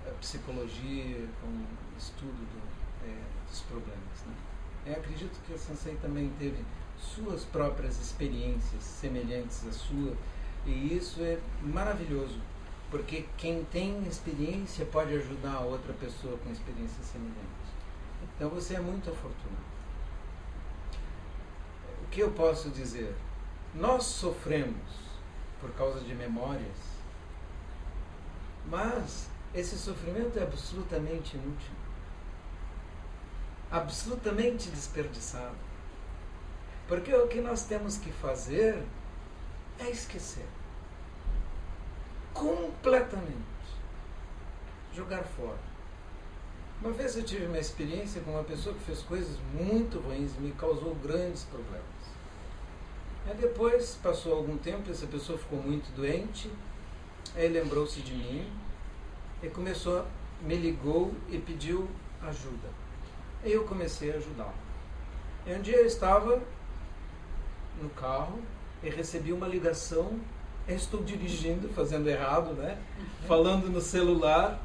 a psicologia, com o estudo dos problemas. Né? Eu acredito que a Sensei também teve suas próprias experiências semelhantes à sua, e isso é maravilhoso. Porque quem tem experiência pode ajudar a outra pessoa com experiência semelhante. Então você é muito afortunado. O que eu posso dizer? Nós sofremos por causa de memórias, mas esse sofrimento é absolutamente inútil. Absolutamente desperdiçado. Porque o que nós temos que fazer é esquecer. Completamente. Jogar fora. Uma vez eu tive uma experiência com uma pessoa que fez coisas muito ruins e me causou grandes problemas. Aí depois, passou algum tempo, essa pessoa ficou muito doente, aí lembrou-se de mim e me ligou e pediu ajuda. Aí eu comecei a ajudá-lo. E um dia eu estava no carro e recebi uma ligação. Eu estou dirigindo, fazendo errado, né? Falando no celular,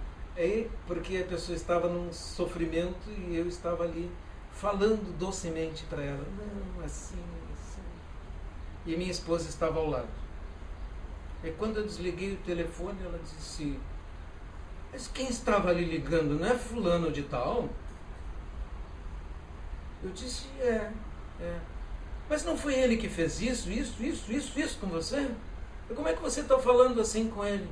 porque a pessoa estava num sofrimento e eu estava ali falando docemente para ela. Não, assim. E minha esposa estava ao lado. E quando eu desliguei o telefone, ela disse: mas quem estava ali ligando, não é fulano de tal? Eu disse: é. Mas não foi ele que fez isso com você? E como é que você está falando assim com ele?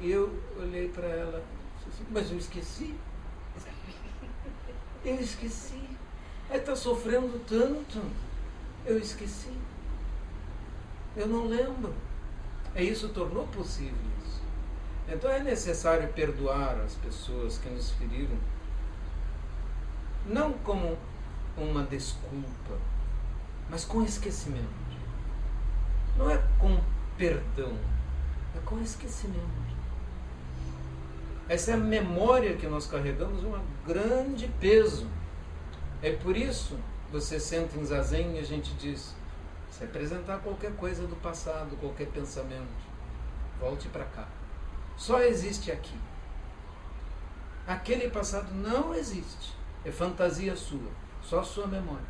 E eu olhei para ela e disse: mas eu esqueci. Eu esqueci. Ele está sofrendo tanto. Eu esqueci. Eu não lembro. E isso tornou possível isso. Então é necessário perdoar as pessoas que nos feriram, não como uma desculpa, mas com esquecimento. Não é com perdão, é com esquecimento. Essa é a memória que nós carregamos, um grande peso. É por isso você senta em zazen e a gente diz: se apresentar qualquer coisa do passado, qualquer pensamento, volte para cá. Só existe aqui. Aquele passado não existe. É fantasia sua, só sua memória.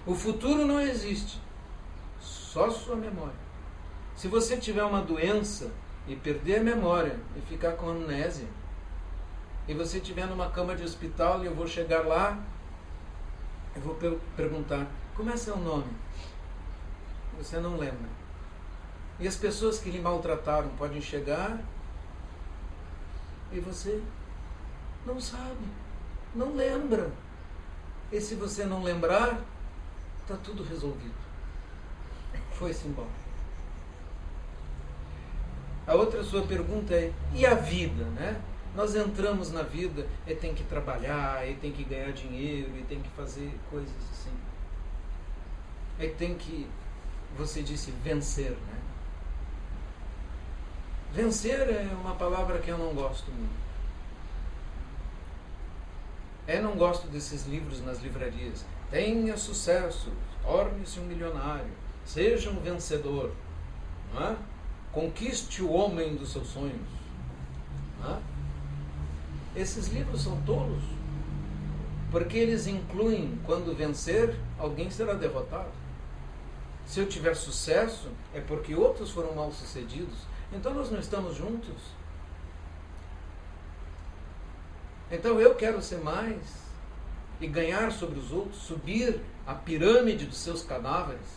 O futuro não existe, só sua memória. Se você tiver uma doença e perder a memória e ficar com amnésia, e você estiver numa cama de hospital e eu vou chegar lá, eu vou perguntar, como é seu nome? Você não lembra. E as pessoas que lhe maltrataram podem chegar e você não sabe, não lembra. E se você não lembrar, está tudo resolvido. Foi-se embora. A outra sua pergunta é, e a vida, né? Nós entramos na vida e tem que trabalhar, e tem que ganhar dinheiro, e tem que fazer coisas assim. É que tem que, você disse, vencer, né? Vencer é uma palavra que eu não gosto muito. Eu não gosto desses livros nas livrarias. Tenha sucesso, torne-se um milionário, seja um vencedor, não é? Conquiste o homem dos seus sonhos. Não é? Esses livros são tolos, porque eles incluem, quando vencer, alguém será derrotado. Se eu tiver sucesso, é porque outros foram mal-sucedidos. Então nós não estamos juntos. Então eu quero ser mais e ganhar sobre os outros, subir a pirâmide dos seus cadáveres.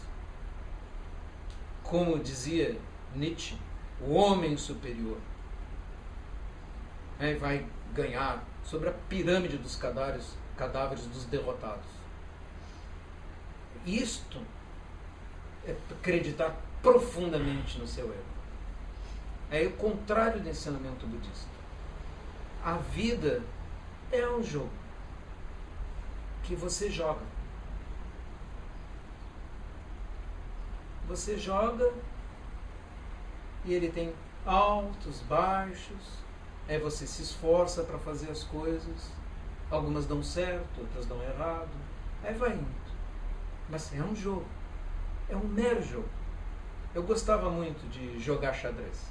Como dizia Nietzsche, o homem superior vai ganhar sobre a pirâmide dos cadáveres dos derrotados. Isto é acreditar profundamente no seu ego. É o contrário do ensinamento budista. A vida é um jogo que você joga. Você joga e ele tem altos, baixos. Aí você se esforça para fazer as coisas. Algumas dão certo, outras dão errado. Aí vai indo. Mas é um jogo. É um mero jogo. Eu gostava muito de jogar xadrez.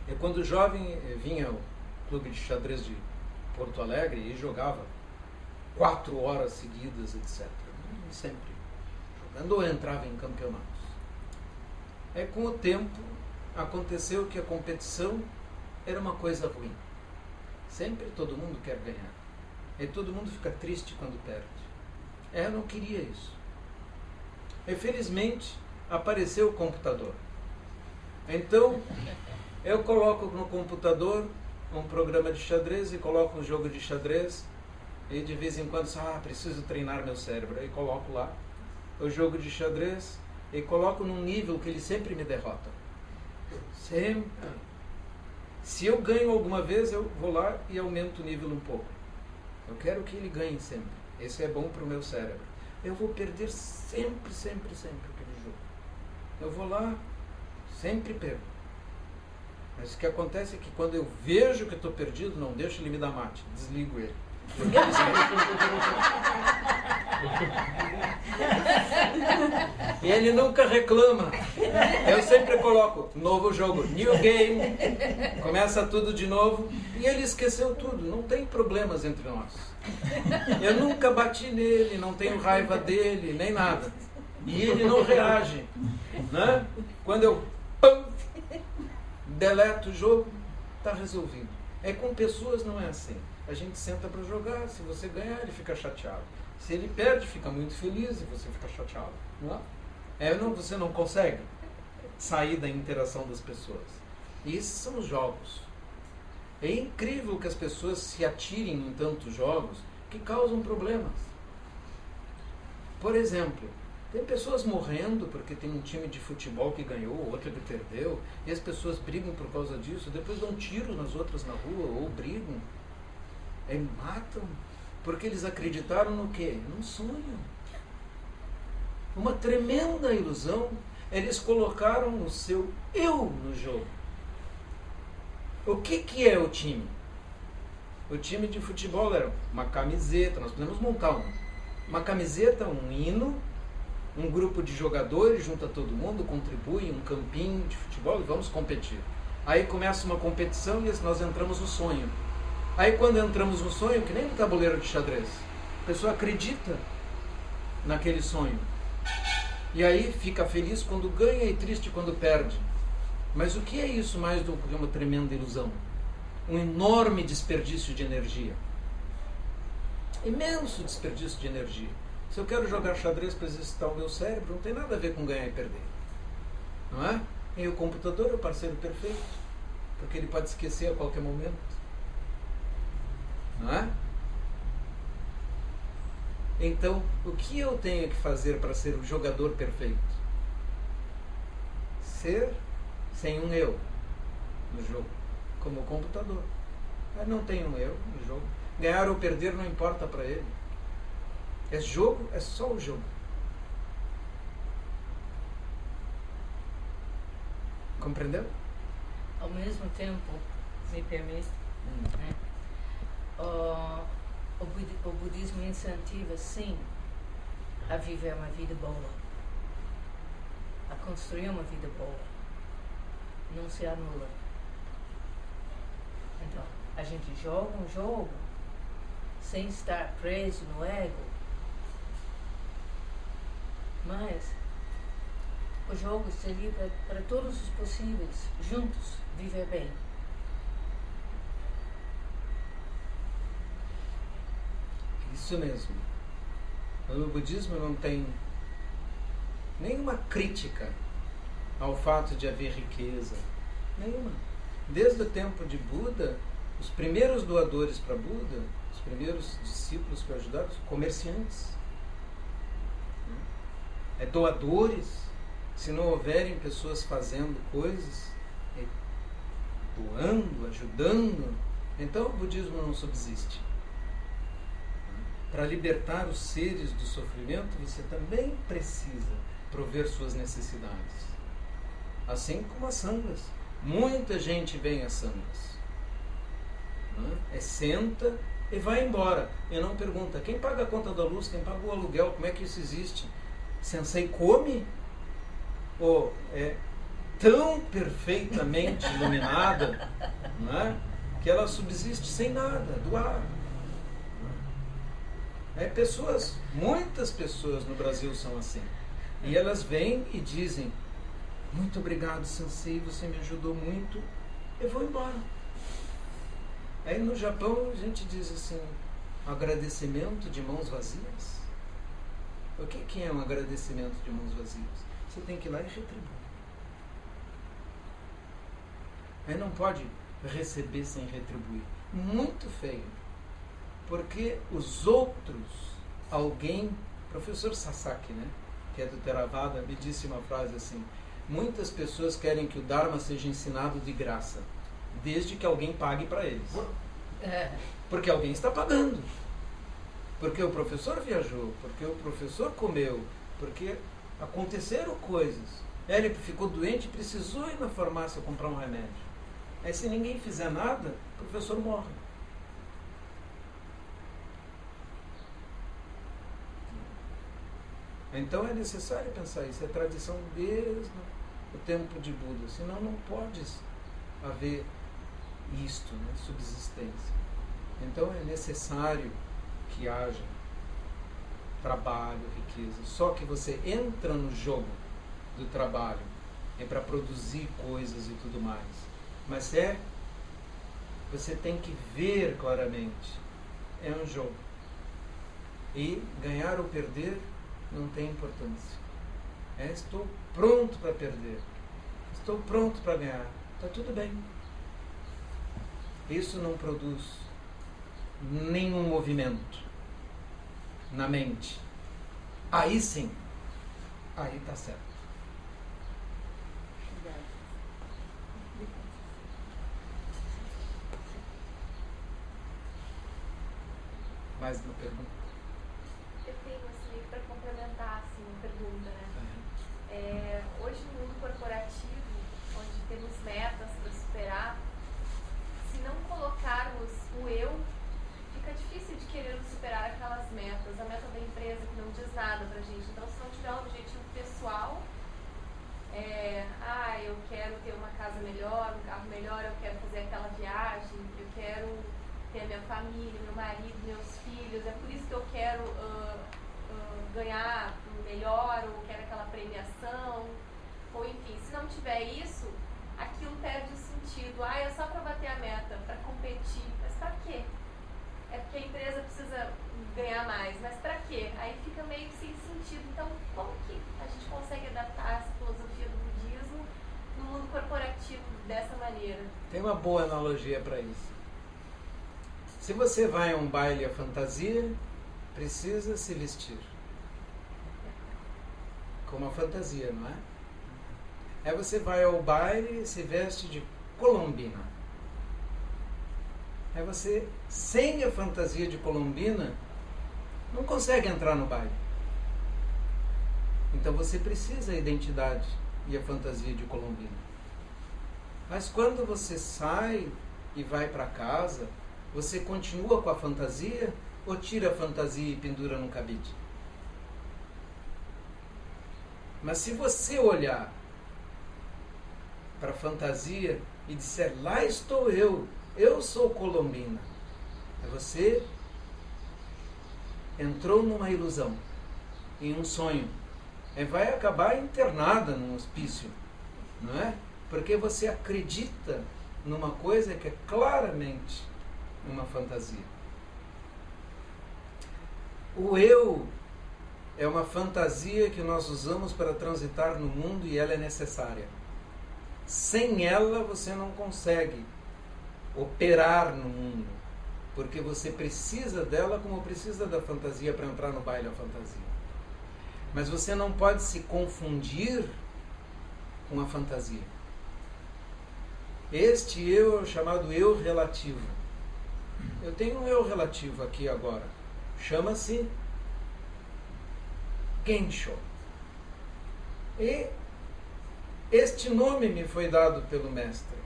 Eu, quando jovem, vinha ao clube de xadrez de Porto Alegre e jogava 4 horas seguidas, etc. Sempre jogando ou entrava em campeonatos. Aí, com o tempo, aconteceu que a competição era uma coisa ruim. Sempre todo mundo quer ganhar. E todo mundo fica triste quando perde. Eu não queria isso. E, felizmente, apareceu o computador. Então, eu coloco no computador um programa de xadrez e coloco um jogo de xadrez e de vez em quando, preciso treinar meu cérebro. Aí coloco lá o jogo de xadrez e coloco num nível que ele sempre me derrota. Sempre. Se eu ganho alguma vez, eu vou lá e aumento o nível um pouco. Eu quero que ele ganhe sempre. Esse é bom para o meu cérebro. Eu vou perder sempre, sempre, sempre aquele jogo. Eu vou lá, sempre perco. Mas o que acontece é que quando eu vejo que estou perdido, não deixo ele me dar mate, desligo ele. E ele nunca reclama. Eu sempre coloco novo jogo, new game, começa tudo de novo. E ele esqueceu tudo, não tem problemas entre nós. Eu nunca bati nele, não tenho raiva dele, nem nada. E ele não reage, né? Quando eu deleto o jogo, está resolvido. É com pessoas não é assim. A gente senta para jogar, se você ganhar, ele fica chateado. Se ele perde, fica muito feliz e você fica chateado. Não é? Você não consegue sair da interação das pessoas. E esses são os jogos. É incrível que as pessoas se atirem em tantos jogos que causam problemas. Por exemplo, tem pessoas morrendo porque tem um time de futebol que ganhou, outro que perdeu, e as pessoas brigam por causa disso, depois dão tiros nas outras na rua, ou brigam. Matam, porque eles acreditaram no quê? Num sonho. Uma tremenda ilusão. Eles colocaram o seu eu no jogo. O que é o time? O time de futebol era uma camiseta, nós podemos montar uma camiseta, um hino, um grupo de jogadores, junta todo mundo, contribui, um campinho de futebol e vamos competir. Aí começa uma competição e nós entramos no sonho. Aí quando entramos no sonho, que nem no tabuleiro de xadrez, a pessoa acredita naquele sonho. E aí fica feliz quando ganha e triste quando perde. Mas o que é isso mais do que uma tremenda ilusão? um enorme desperdício de energia. Imenso desperdício de energia. Se eu quero jogar xadrez para exercitar o meu cérebro, não tem nada a ver com ganhar e perder. Não é? E o computador é o parceiro perfeito, porque ele pode esquecer a qualquer momento. Não é? Então, o que eu tenho que fazer para ser o jogador perfeito? Ser sem um eu no jogo, como o computador. Não tem um eu no jogo. Ganhar ou perder não importa para ele. É jogo, é só o jogo. Compreendeu? Ao mesmo tempo, me permite, né? O budismo incentiva, sim, a viver uma vida boa, a construir uma vida boa, não se anula. Então, a gente joga um jogo sem estar preso no ego, mas o jogo seria para todos os possíveis, juntos, viver bem. Isso mesmo. No budismo não tem nenhuma crítica ao fato de haver riqueza. Nenhuma. Desde o tempo de Buda, os primeiros doadores para Buda, os primeiros discípulos que o ajudaram, comerciantes. Doadores. Se não houverem pessoas fazendo coisas, doando, ajudando, então o budismo não subsiste. Para libertar os seres do sofrimento, você também precisa prover suas necessidades. Assim como as sanghas. Muita gente vem às sanghas. Senta e vai embora. E não pergunta, quem paga a conta da luz, quem paga o aluguel, como é que isso existe? Sensei come? Ou é tão perfeitamente iluminada, não é? Que ela subsiste sem nada, do ar. Muitas pessoas no Brasil são assim. E elas vêm e dizem, muito obrigado, Sensei, você me ajudou muito, eu vou embora. Aí no Japão a gente diz assim, agradecimento de mãos vazias. O que é um agradecimento de mãos vazias? Você tem que ir lá e retribuir. Aí não pode receber sem retribuir. Muito feio. Porque os outros, alguém, professor Sasaki, né, que é do Theravada, me disse uma frase assim, muitas pessoas querem que o Dharma seja ensinado de graça, desde que alguém pague para eles. Porque alguém está pagando. Porque o professor viajou, porque o professor comeu, porque aconteceram coisas. Ele ficou doente e precisou ir na farmácia comprar um remédio. Aí se ninguém fizer nada, o professor morre. Então é necessário pensar isso, é tradição desde o tempo de Buda, senão não pode haver isto, né, subsistência. Então é necessário que haja trabalho, riqueza. Só que você entra no jogo do trabalho é para produzir coisas e tudo mais. Mas você tem que ver claramente, é um jogo. E ganhar ou perder não tem importância. Estou pronto para perder. Estou pronto para ganhar. Está tudo bem. Isso não produz nenhum movimento na mente. Aí sim, aí está certo. Mais uma pergunta? Eu tenho assim, para complementar assim, uma pergunta, né? Hoje no mundo corporativo, onde temos metas para superar, se não colocarmos o eu, fica difícil de querer superar aquelas metas. A meta da empresa que não diz nada pra gente. Então, se não tiver um objetivo pessoal, eu quero ter uma casa melhor, um carro melhor, eu quero fazer aquela viagem, eu quero ter a minha família, meu marido, meus filhos, é por isso que eu quero ganhar melhor, ou quero aquela premiação, ou enfim, se não tiver isso, aquilo perde o sentido. É só para bater a meta, para competir. Mas para quê? É porque a empresa precisa ganhar mais, mas para quê? Aí fica meio que sem sentido. Então, como que a gente consegue adaptar essa filosofia do budismo no mundo corporativo dessa maneira? Tem uma boa analogia para isso. Se você vai a um baile à fantasia, precisa se vestir como a fantasia, não é? Aí você vai ao baile e se veste de colombina. Aí você, sem a fantasia de colombina, não consegue entrar no baile. Então você precisa da identidade e a fantasia de colombina. Mas quando você sai e vai para casa, você continua com a fantasia ou tira a fantasia e pendura no cabide? Mas se você olhar para a fantasia e disser, lá estou eu sou colombina, você entrou numa ilusão, em um sonho, e vai acabar internada num hospício, não é? Porque você acredita numa coisa que é claramente uma fantasia. O eu é uma fantasia que nós usamos para transitar no mundo e ela é necessária. Sem ela você não consegue operar no mundo, porque você precisa dela como precisa da fantasia para entrar no baile da fantasia. Mas você não pode se confundir com a fantasia. Este eu é o chamado eu relativo. Eu tenho um eu relativo aqui agora. Chama-se Gensho. E este nome me foi dado pelo mestre.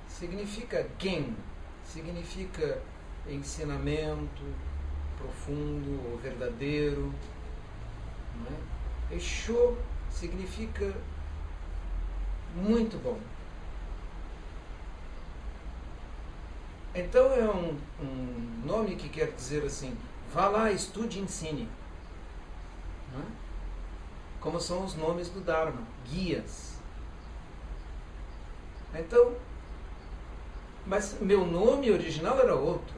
Significa Gen, significa ensinamento profundo ou verdadeiro. Não é? E Sho significa muito bom. Então é um nome que quer dizer assim, vá lá, estude e ensine. Não é? Como são os nomes do Dharma, guias. Então, mas meu nome original era outro.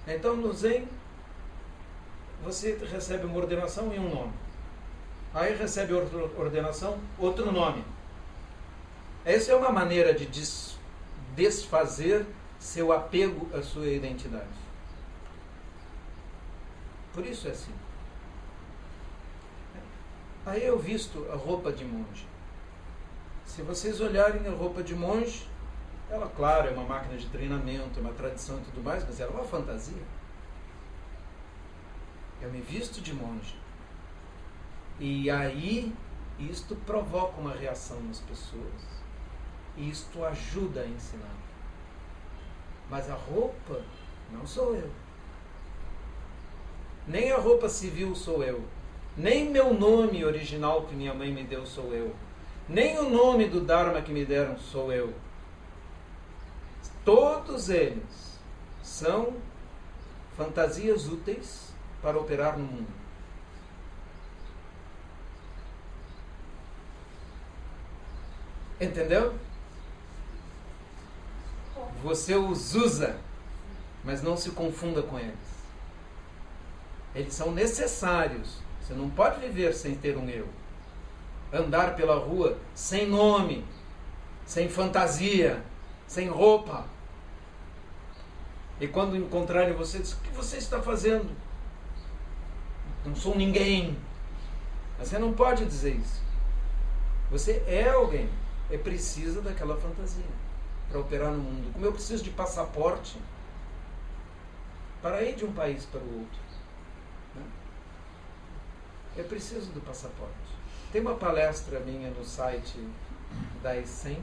Então no Zen, você recebe uma ordenação e um nome. Aí recebe outra ordenação, outro nome. Essa é uma maneira de desfazer seu apego à sua identidade. Por isso é assim. Aí eu visto a roupa de monge. Se vocês olharem a roupa de monge, ela, claro, é uma máquina de treinamento, é uma tradição e tudo mais, mas ela é uma fantasia. Eu me visto de monge. E aí, isto provoca uma reação nas pessoas. E isto ajuda a ensinar. Mas a roupa não sou eu. Nem a roupa civil sou eu. Nem meu nome original que minha mãe me deu sou eu. Nem o nome do Dharma que me deram sou eu. Todos eles são fantasias úteis para operar no mundo. Entendeu? Você os usa, mas não se confunda com eles. Eles são necessários. Você não pode viver sem ter um eu. Andar pela rua sem nome, sem fantasia, sem roupa. E quando encontrarem você, diz, o que você está fazendo? Não sou ninguém. Mas você não pode dizer isso. Você é alguém. É preciso daquela fantasia para operar no mundo. Como eu preciso de passaporte para ir de um país para o outro. Eu preciso do passaporte. Tem uma palestra minha no site daisen.org.br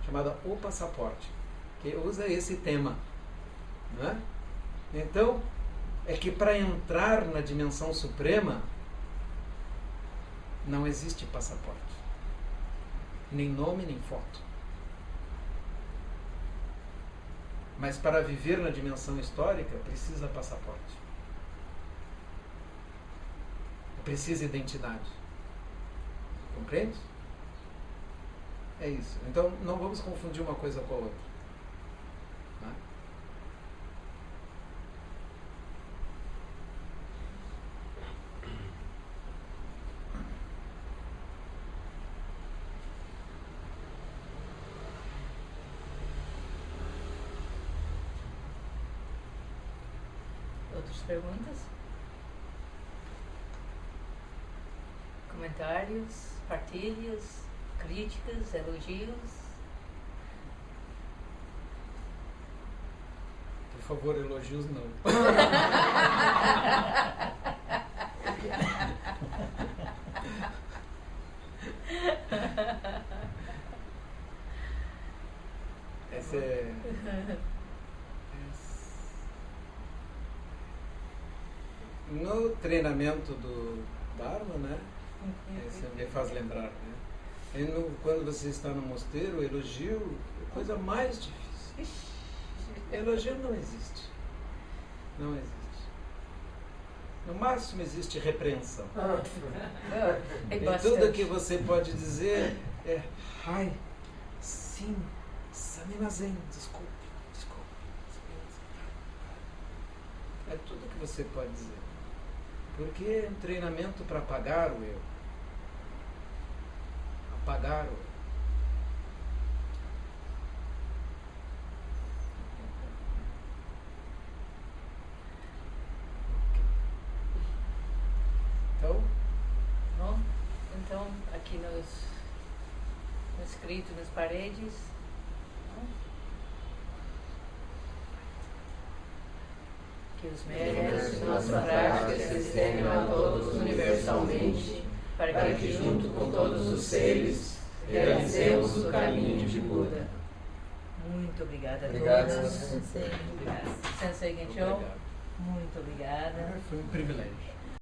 chamada O Passaporte, que usa esse tema. Não é? Então, é que para entrar na dimensão suprema não existe passaporte. Nem nome, nem foto. Mas para viver na dimensão histórica, precisa passaporte. Precisa identidade. Compreende? É isso. Então, não vamos confundir uma coisa com a outra. Né? Outras perguntas? Comentários, partilhas, críticas, elogios? Por favor, elogios não. Essa é... No treinamento do Dharma, né? Isso me faz lembrar, né? Quando você está no mosteiro, o elogio é a coisa mais difícil. Elogio não existe. Não existe. No máximo existe repreensão. E tudo que você pode dizer é ai, sim, samimasen, desculpe. É tudo que você pode dizer. Porque é um treinamento para apagar o eu. Apagar o eu. Então, aqui no escrito nas paredes, que os méritos de nossa prática se estendam a todos universalmente, para que junto com todos os seres realizemos o caminho de Buda. Muito obrigada a todas. Sensei Genshou, muito obrigada. Foi um privilégio.